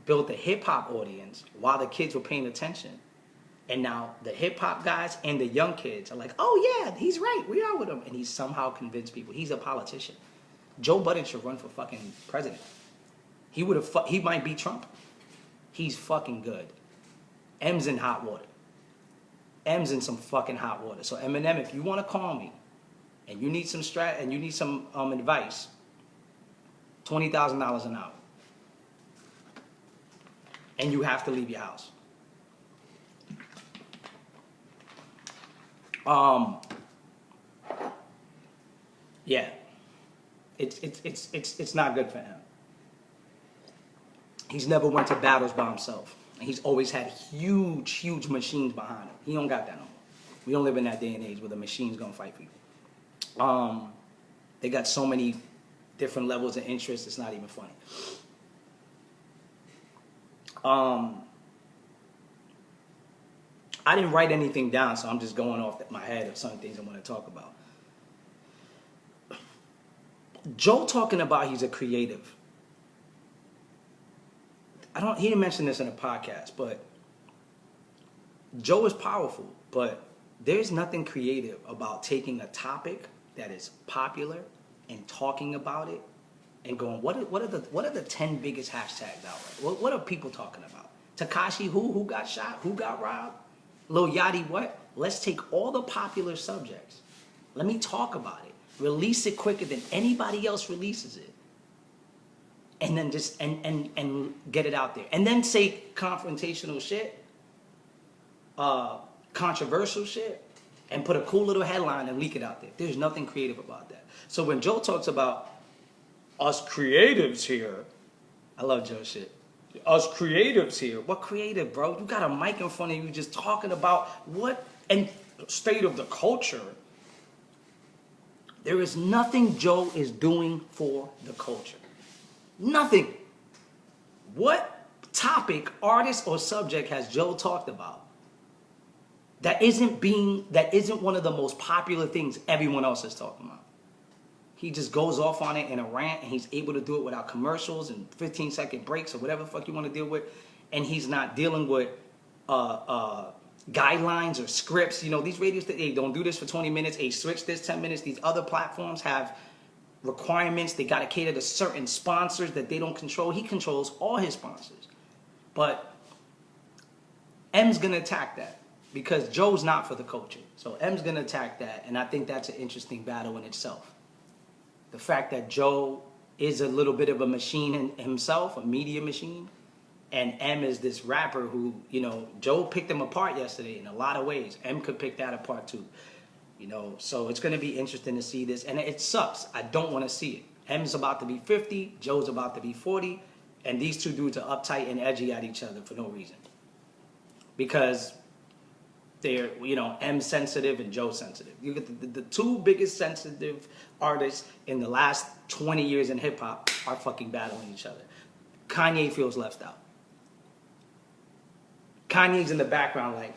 built a hip-hop audience while the kids were paying attention. And now the hip-hop guys and the young kids are like, oh yeah, he's right, we are with him. And he's somehow convinced people. He's a politician. Joe Budden should run for fucking president. He might beat Trump. He's fucking good. M's in hot water. M's in some fucking hot water. So Eminem, if you want to call me and you need some advice, $20,000 an hour. And you have to leave your house. Yeah. It's not good for him. He's never went to battles by himself. And he's always had huge machines behind him. He don't got that no more. We don't live in that day and age where the machine's gonna fight people. They got so many different levels of interest, it's not even funny. I didn't write anything down, so I'm just going off my head of some things I want to talk about. Joe talking about he's a creative. He didn't mention this in a podcast, but Joe is powerful, but there's nothing creative about taking a topic that is popular and talking about it and going, what are the 10 biggest hashtags out there? What are people talking about? Tekashi who got shot? Who got robbed? Lil Yachty what? Let's take all the popular subjects. Let me talk about it. Release it quicker than anybody else releases it. And then just and get it out there. And then say confrontational shit, controversial shit, and put a cool little headline and leak it out there. There's nothing creative about that. So when Joe talks about us creatives here, I love Joe shit. Us creatives here. What creative, bro? You got a mic in front of you just talking about what and state of the culture. There is nothing Joe is doing for the culture. Nothing. What topic, artist, or subject has Joe talked about that isn't one of the most popular things everyone else is talking about? He just goes off on it in a rant, and he's able to do it without commercials and 15-second breaks or whatever the fuck you want to deal with. And he's not dealing with guidelines or scripts. You know, these radios, they don't do this for 20 minutes. Hey, switch this 10 minutes. These other platforms have requirements. They got to cater to certain sponsors that they don't control. He controls all his sponsors. But M's going to attack that because Joe's not for the culture. So M's going to attack that, and I think that's an interesting battle in itself. The fact that Joe is a little bit of a machine himself, a media machine, and M is this rapper who, you know, Joe picked him apart yesterday in a lot of ways. M could pick that apart too. You know, so it's going to be interesting to see this. And it sucks. I don't want to see it. M's about to be 50, Joe's about to be 40, and these two dudes are uptight and edgy at each other for no reason. Because they're, you know, M sensitive and Joe sensitive. You get the two biggest sensitive artists in the last 20 years in hip hop are fucking battling each other. Kanye feels left out. Kanye's in the background like,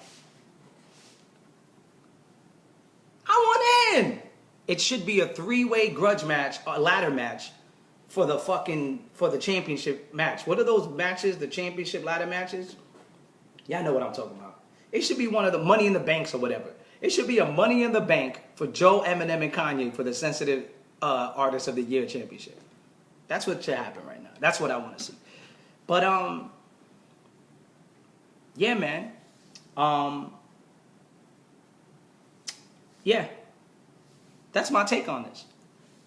I want in. It should be a three-way grudge match, a ladder match for the championship match. What are those matches, the championship ladder matches? Y'all know what I'm talking about. It should be one of the Money in the Banks or whatever. It should be a Money in the Bank for Joe, Eminem, and Kanye for the Sensitive Artist of the Year championship. That's what should happen right now. That's what I want to see. But yeah, man. Yeah. That's my take on this.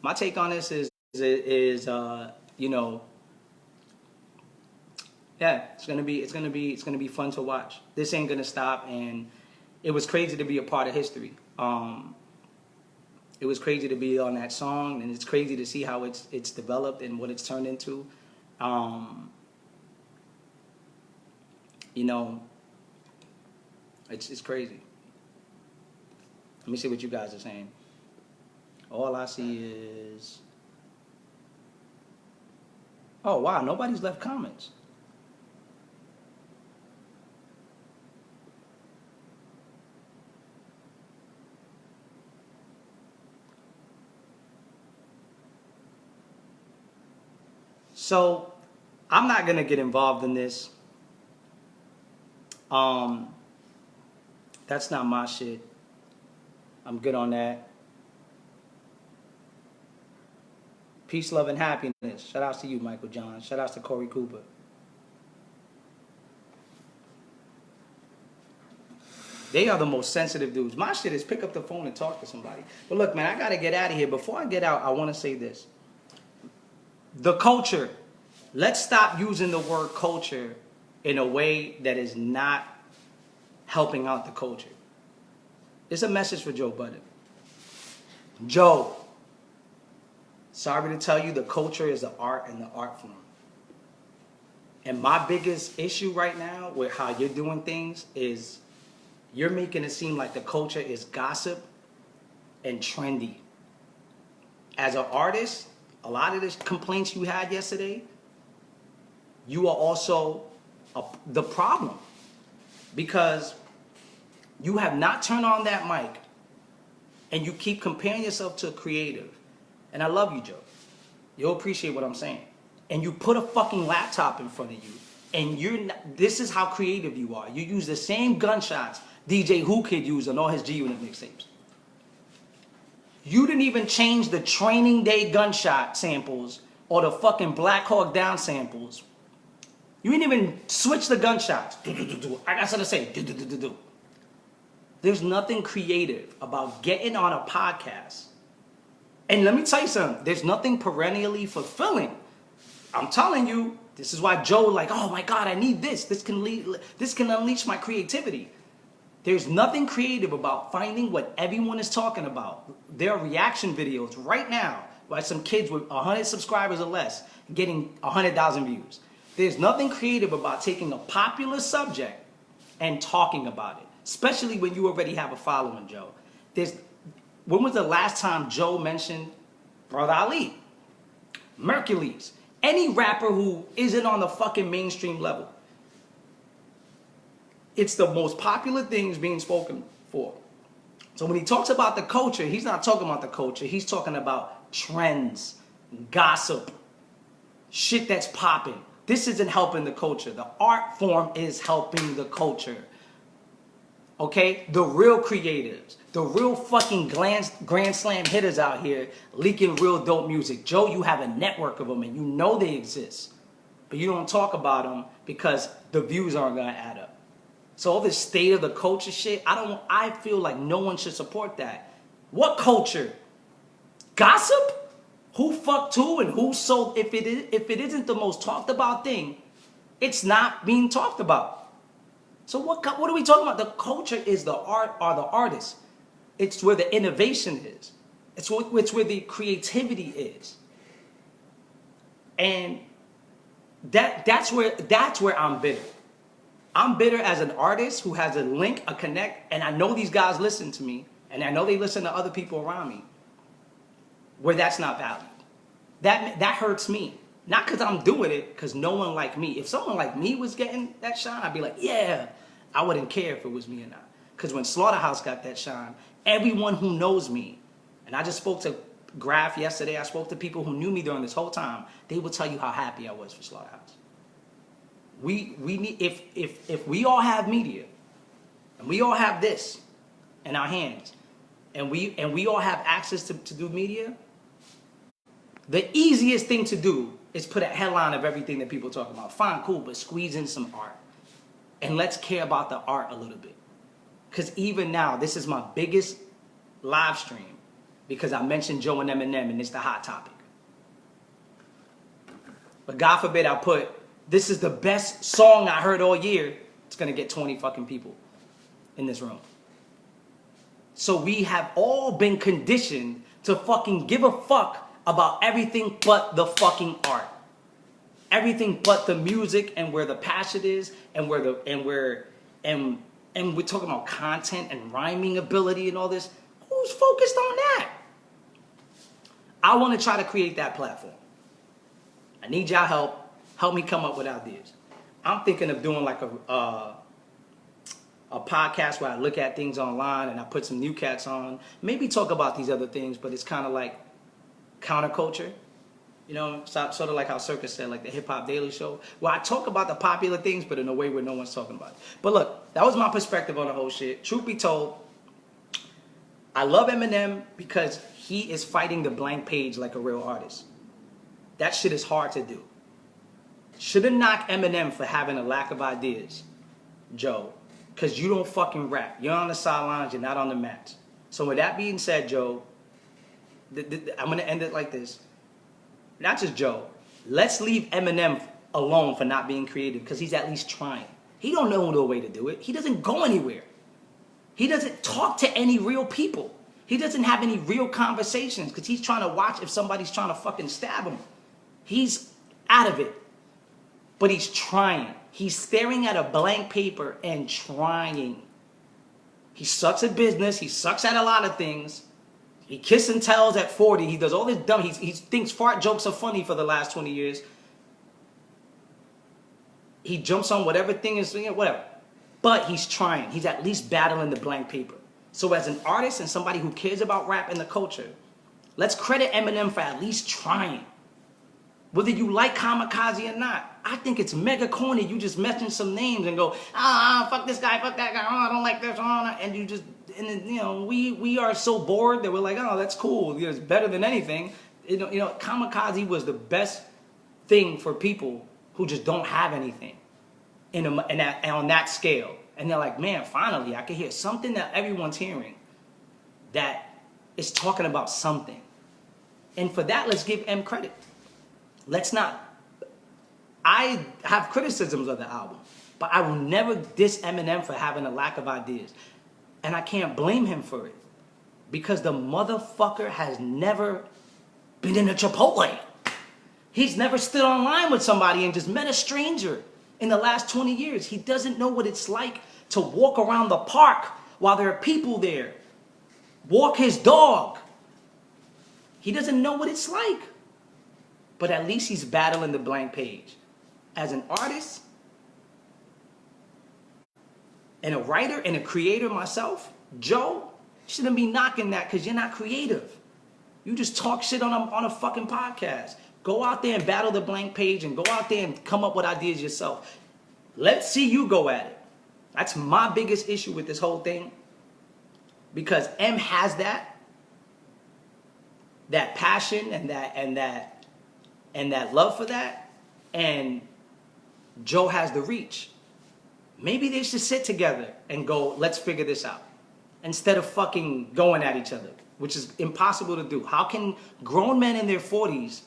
My take on this is you know, yeah, it's gonna be fun to watch. This ain't gonna stop, and it was crazy to be a part of history. It was crazy to be on that song, and it's crazy to see how it's developed and what it's turned into. You know, it's crazy. Let me see what you guys are saying. All I see is, oh wow, nobody's left comments. So I'm not gonna get involved in this. That's not my shit. I'm good on that. Peace, love, and happiness. Shout outs to you, Michael John. Shout outs to Corey Cooper. They are the most sensitive dudes. My shit is pick up the phone and talk to somebody. But look, man, I gotta get out of here. Before I get out, I wanna say this. The culture. Let's stop using the word culture in a way that is not helping out the culture. It's a message for Joe Budden. Joe, sorry to tell you, the culture is the art and the art form. And my biggest issue right now with how you're doing things is you're making it seem like the culture is gossip and trendy. As an artist, a lot of the complaints you had yesterday, you are also the problem. Because you have not turned on that mic and you keep comparing yourself to a creative. And I love you, Joe. You'll appreciate what I'm saying. And you put a fucking laptop in front of you and you're not, this is how creative you are. You use the same gunshots DJ Who Kid used on all his G-Unit mixtapes. You didn't even change the Training Day gunshot samples or the fucking Black Hawk Down samples. You didn't even switch the gunshots. I got something to say. There's nothing creative about getting on a podcast. And let me tell you something. There's nothing perennially fulfilling. I'm telling you, this is why Joe like, oh my God, I need this. This can unleash my creativity. There's nothing creative about finding what everyone is talking about. There are reaction videos right now by some kids with 100 subscribers or less getting 100,000 views. There's nothing creative about taking a popular subject and talking about it, especially when you already have a following, Joe. When was the last time Joe mentioned Brother Ali, Mercules, any rapper who isn't on the fucking mainstream level? It's the most popular things being spoken for. So when he talks about the culture, he's not talking about the culture. He's talking about trends, gossip, shit that's popping. This isn't helping the culture. The art form is helping the culture. Okay? The real creatives, the real fucking grand slam hitters out here leaking real dope music. Joe, you have a network of them and you know they exist. But you don't talk about them because the views aren't going to add up. So all this state of the culture shit, I feel like no one should support that. What culture? Gossip? Who fucked who and who sold? If it isn't the most talked about thing, it's not being talked about. So what are we talking about? The culture is the art or the artist. It's where the innovation is. It's where the creativity is. And that's where I'm bitter. I'm bitter as an artist who has a link, a connect, and I know these guys listen to me, and I know they listen to other people around me, where that's not valued. That hurts me. Not because I'm doing it, because no one like me. If someone like me was getting that shine, I'd be like, yeah, I wouldn't care if it was me or not. Because when Slaughterhouse got that shine, everyone who knows me, and I just spoke to Graf yesterday, I spoke to people who knew me during this whole time, they would tell you how happy I was for Slaughterhouse. We need, if we all have media, and we all have this in our hands, and we all have access to do media, the easiest thing to do is put a headline of everything that people talk about. Fine, cool, but squeeze in some art. And let's care about the art a little bit. Because even now, this is my biggest live stream because I mentioned Joe and Eminem and it's the hot topic. But God forbid I put, this is the best song I heard all year. It's going to get 20 fucking people in this room. So we have all been conditioned to fucking give a fuck about everything but the fucking art. Everything but the music and where the passion is and we're talking about content and rhyming ability and all this. Who's focused on that? I want to try to create that platform. I need y'all help. Help me come up with ideas. I'm thinking of doing like a podcast where I look at things online and I put some new cats on. Maybe talk about these other things, but it's kind of like counterculture. You know, sort of like how Circus said, like the Hip Hop Daily Show, where I talk about the popular things, but in a way where no one's talking about it. But look, that was my perspective on the whole shit. Truth be told, I love Eminem because he is fighting the blank page like a real artist. That shit is hard to do. Shouldn't knock Eminem for having a lack of ideas, Joe, because you don't fucking rap. You're on the sidelines, you're not on the mats. So with that being said, Joe, I'm going to end it like this. Not just Joe. Let's leave Eminem alone for not being creative because he's at least trying. He don't know the way to do it. He doesn't go anywhere. He doesn't talk to any real people. He doesn't have any real conversations because he's trying to watch if somebody's trying to fucking stab him. He's out of it. But he's trying. He's staring at a blank paper and trying. He sucks at business. He sucks at a lot of things. He kisses and tells at 40. He does all this dumb. He thinks fart jokes are funny for the last 20 years. He jumps on whatever thing is, whatever. But he's trying. He's at least battling the blank paper. So as an artist and somebody who cares about rap and the culture, let's credit Eminem for at least trying. Whether you like Kamikaze or not, I think it's mega corny. You just mention some names and go, fuck this guy, fuck that guy, I don't like this, and you just, and you know, we are so bored that we're like, oh, that's cool, it's better than anything. You know, Kamikaze was the best thing for people who just don't have anything, on that scale, and they're like, man, finally, I can hear something that everyone's hearing, that is talking about something, and for that, let's give M credit. Let's not. I have criticisms of the album, but I will never diss Eminem for having a lack of ideas. And I can't blame him for it. Because the motherfucker has never been in a Chipotle. He's never stood online with somebody and just met a stranger in the last 20 years. He doesn't know what it's like to walk around the park while there are people there. Walk his dog. He doesn't know what it's like. But at least he's battling the blank page. As an artist, and a writer, and a creator myself, Joe, shouldn't be knocking that because you're not creative. You just talk shit on a fucking podcast. Go out there and battle the blank page and go out there and come up with ideas yourself. Let's see you go at it. That's my biggest issue with this whole thing. Because M has that passion and that love for that, and Joe has the reach. Maybe they should sit together and go, let's figure this out, instead of fucking going at each other, which is impossible to do. How can grown men in their 40s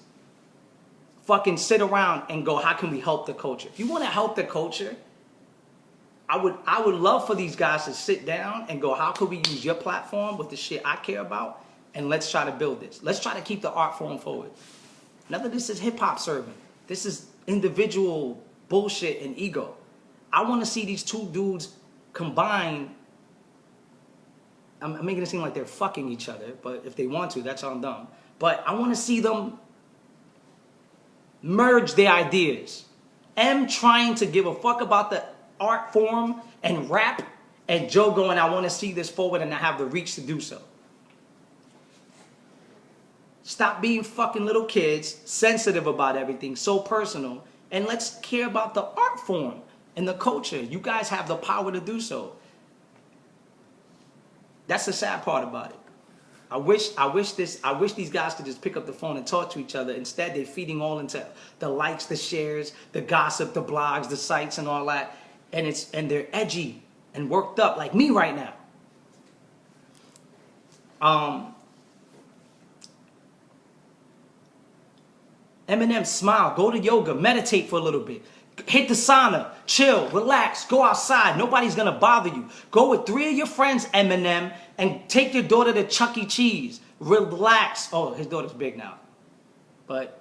fucking sit around and go, how can we help the culture? If you want to help the culture, I would love for these guys to sit down and go, how could we use your platform with the shit I care about, and let's try to build this. Let's try to keep the art form forward. None of this is hip-hop serving. This is individual bullshit and ego. I want to see these two dudes combine. I'm making it seem like they're fucking each other, but if they want to, that's on them. But I want to see them merge their ideas. M trying to give a fuck about the art form and rap, and Joe going, I want to see this forward and I have the reach to do so. Stop being fucking little kids, sensitive about everything, so personal, and let's care about the art form and the culture. You guys have the power to do so. That's the sad part about it. I wish these guys could just pick up the phone and talk to each other. Instead, they're feeding all into the likes, the shares, the gossip, the blogs, the sites, and all that. And they're edgy and worked up like me right now. Eminem, smile, go to yoga, meditate for a little bit. Hit the sauna, chill, relax, go outside. Nobody's gonna bother you. Go with 3 of your friends, Eminem, and take your daughter to Chuck E. Cheese. Relax. Oh, his daughter's big now. But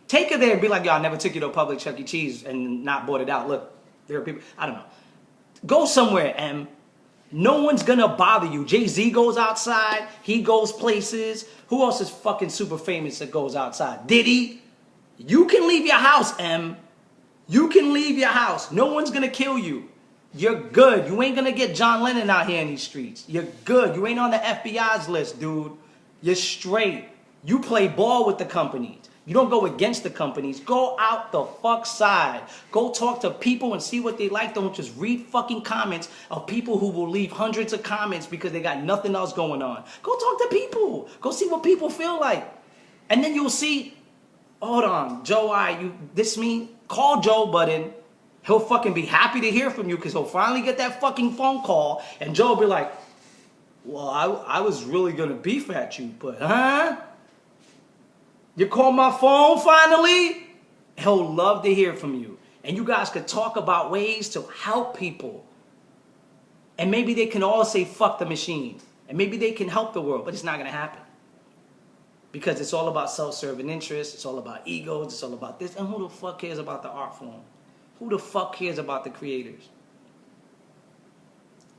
take her there and be like, yo, I never took you to a public Chuck E. Cheese and not bought it out. Look, there are people, I don't know. Go somewhere, Em. No one's gonna bother you. Jay-Z goes outside. He goes places. Who else is fucking super famous that goes outside? Diddy. You can leave your house, Em. You can leave your house. No one's gonna kill you. You're good. You ain't gonna get John Lennon out here in these streets. You're good. You ain't on the FBI's list, dude. You're straight. You play ball with the companies. You don't go against the companies. Go out the fuck side. Go talk to people and see what they like. Don't just read fucking comments of people who will leave hundreds of comments because they got nothing else going on. Go talk to people. Go see what people feel like. And then you'll see, hold on, Joe, you diss me? Call Joe Budden. He'll fucking be happy to hear from you because he'll finally get that fucking phone call. And Joe will be like, well, I was really going to beef at you, but huh? You called my phone finally? He'll love to hear from you. And you guys could talk about ways to help people. And maybe they can all say, fuck the machine. And maybe they can help the world, but it's not going to happen. Because it's all about self-serving interests. It's all about egos. It's all about this. And who the fuck cares about the art form? Who the fuck cares about the creators?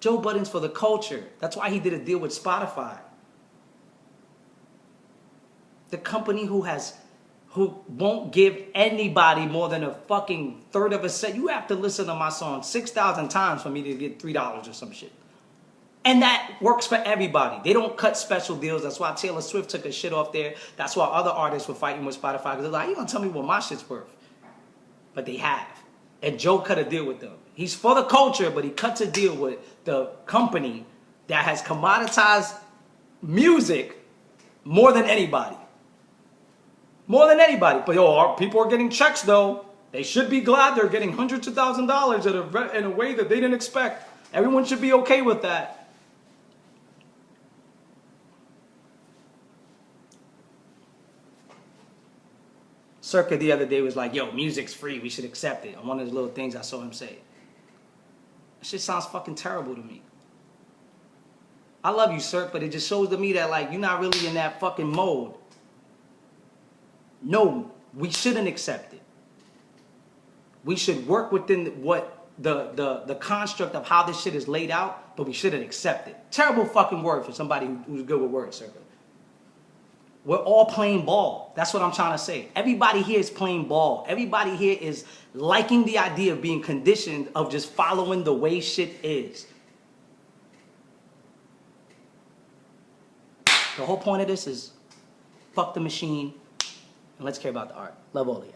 Joe Budden's for the culture. That's why he did a deal with Spotify. The company who won't give anybody more than a fucking third of a cent. You have to listen to my song 6,000 times for me to get $3 or some shit. And that works for everybody. They don't cut special deals. That's why Taylor Swift took her shit off there. That's why other artists were fighting with Spotify. Because they're like, you gonna tell me what my shit's worth? But they have. And Joe cut a deal with them. He's for the culture, but he cuts a deal with the company that has commoditized music more than anybody. More than anybody. But yo, people are getting checks though. They should be glad they're getting hundreds of thousands of dollars in a way that they didn't expect. Everyone should be okay with that. Circa the other day was like, yo, music's free, we should accept it. On one of the little things I saw him say. That shit sounds fucking terrible to me. I love you, Cirque, but it just shows to me that like you're not really in that fucking mode. No, we shouldn't accept it. We should work within what the construct of how this shit is laid out, but we shouldn't accept it. Terrible fucking word for somebody who's good with words, Circa. We're all playing ball. That's what I'm trying to say. Everybody here is playing ball. Everybody here is liking the idea of being conditioned of just following the way shit is. The whole point of this is fuck the machine and let's care about the art. Love all of you.